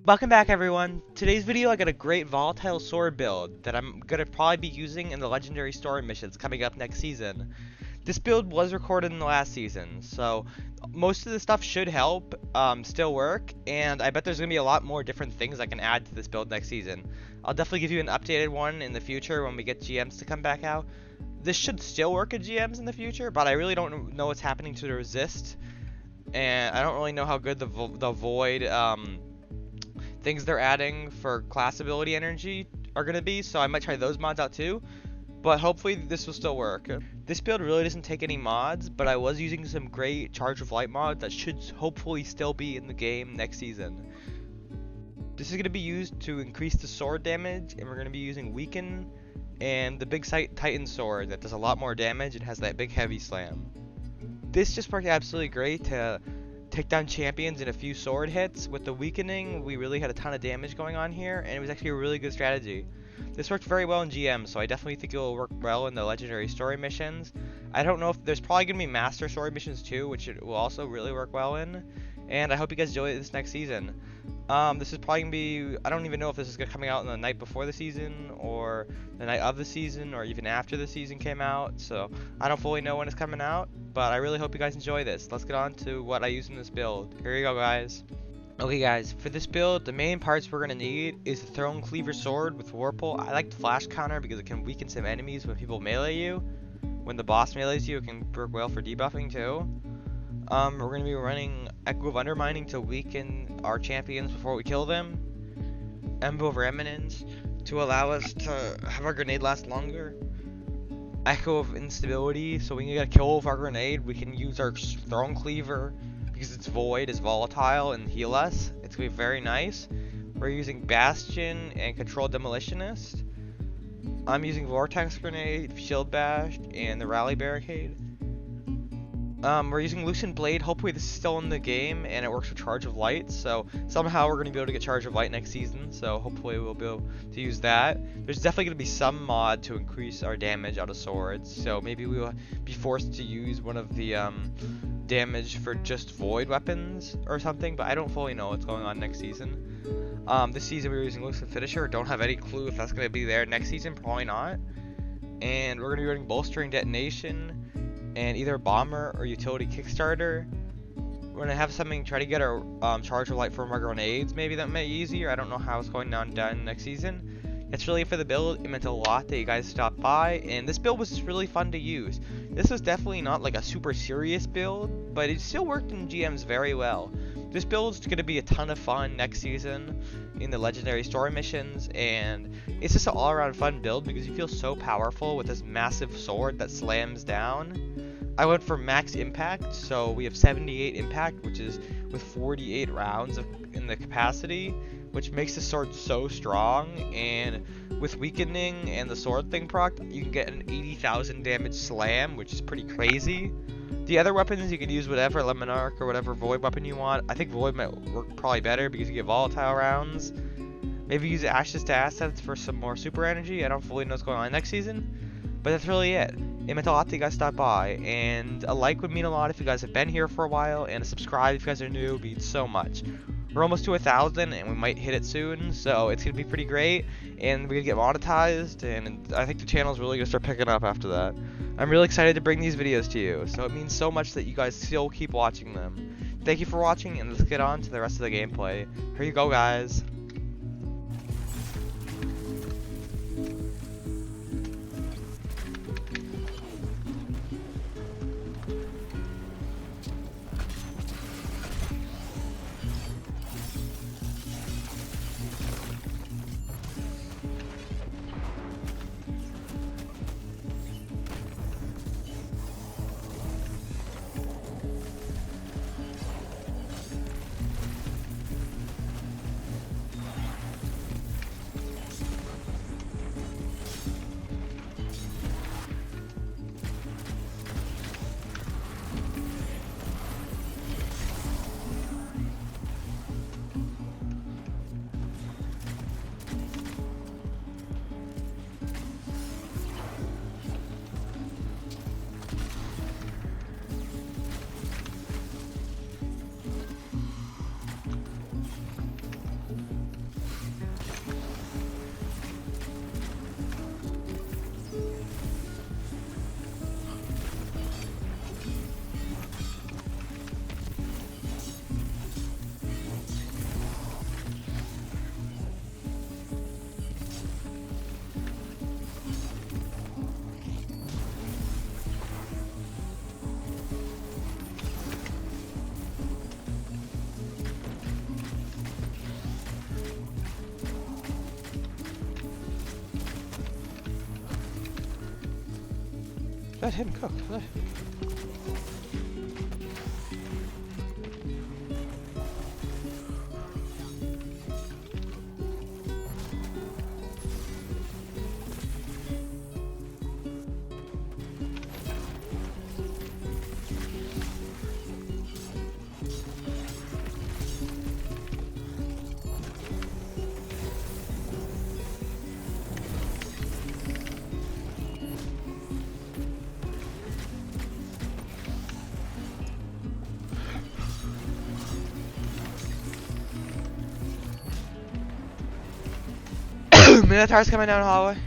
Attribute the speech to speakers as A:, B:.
A: Welcome back everyone. Today's video I got a great volatile sword build that I'm gonna probably be using in the legendary story missions coming up next season. This build was recorded in the last season, so most of the stuff should help still work, and I bet there's gonna be a lot more different things I can add to this build next season. I'll definitely give you an updated one in the future when we get GMs to come back out. This should still work at GMs in the future, but I really don't know what's happening to the resist, and I don't really know how good the void things they're adding for class ability energy are going to be, so I might try those mods out too, but hopefully this will still work. This build really doesn't take any mods, but I was using some great Charge of Light mods that should hopefully still be in the game next season. This is going to be used to increase the sword damage, and we're going to be using Weaken and the big Titan sword that does a lot more damage and has that big heavy slam. This just worked absolutely great to take down champions in a few sword hits. With the weakening, we really had a ton of damage going on here, and it was actually a really good strategy. This worked very well in GM, so I definitely think it will work well in the legendary story missions. I don't know if there's probably going to be master story missions too, which it will also really work well in, and I hope you guys enjoy this next season. This is probably going to be, I don't even know if this is going to coming out on the night before the season, or the night of the season, or even after the season came out, so I don't fully know when it's coming out, but I really hope you guys enjoy this. Let's get on to what I use in this build. Here you go, guys. Okay guys, for this build, the main parts we're going to need is the Throne Cleaver Sword with Warple. I like the Flash Counter because it can weaken some enemies when people melee you. When the boss melees you, it can work well for debuffing too. We're going to be running Echo of Undermining to weaken our champions before we kill them. Ember of Eminence to allow us to have our grenade last longer. Echo of Instability, so when we get a kill with our grenade, we can use our Throne Cleaver because its void is volatile and heal us. It's going to be very nice. We're using Bastion and Controlled Demolitionist. I'm using Vortex Grenade, Shield Bash, and the Rally Barricade. We're using Lucent Blade. Hopefully this is still in the game and it works with Charge of Light, so somehow we're going to be able to get Charge of Light next season, so hopefully we'll be able to use that. There's definitely going to be some mod to increase our damage out of swords, so maybe we will be forced to use one of the damage for just void weapons or something, but I don't fully know what's going on next season. This season we're using Lucent Finisher. Don't have any clue if that's going to be there next season, probably not. And we're going to be running Bolstering Detonation and either Bomber or Utility Kickstarter. We're going to have something, try to get our Charge of Light from our grenades, maybe that may be easier. I don't know how it's going down next season. That's really it for the build. It meant a lot that you guys stopped by, and this build was just really fun to use. This was definitely not like a super serious build, but it still worked in GMs very well. This build is going to be a ton of fun next season in the legendary story missions, and it's just an all-around fun build because you feel so powerful with this massive sword that slams down. I went for max impact, so we have 78 impact, which is with 48 rounds in the capacity, which makes the sword so strong. And with weakening and the sword thing proc, you can get an 80,000 damage slam, which is pretty crazy. The other weapons, you can use whatever Lemon Arc or whatever void weapon you want. I think void might work probably better because you get volatile rounds. Maybe use Ashes to Assets for some more super energy. I don't fully know what's going on next season, but that's really it. It meant a lot that you guys stopped by, and a like would mean a lot if you guys have been here for a while, and a subscribe if you guys are new would mean so much. We're almost to 1,000 and we might hit it soon, so it's gonna be pretty great, and we're gonna get monetized, and I think the channel's really gonna start picking up after that. I'm really excited to bring these videos to you, so it means so much that you guys still keep watching them. Thank you for watching, and let's get on to the rest of the gameplay. Here you go, guys. Let him cook. Minotaur's coming down the hallway.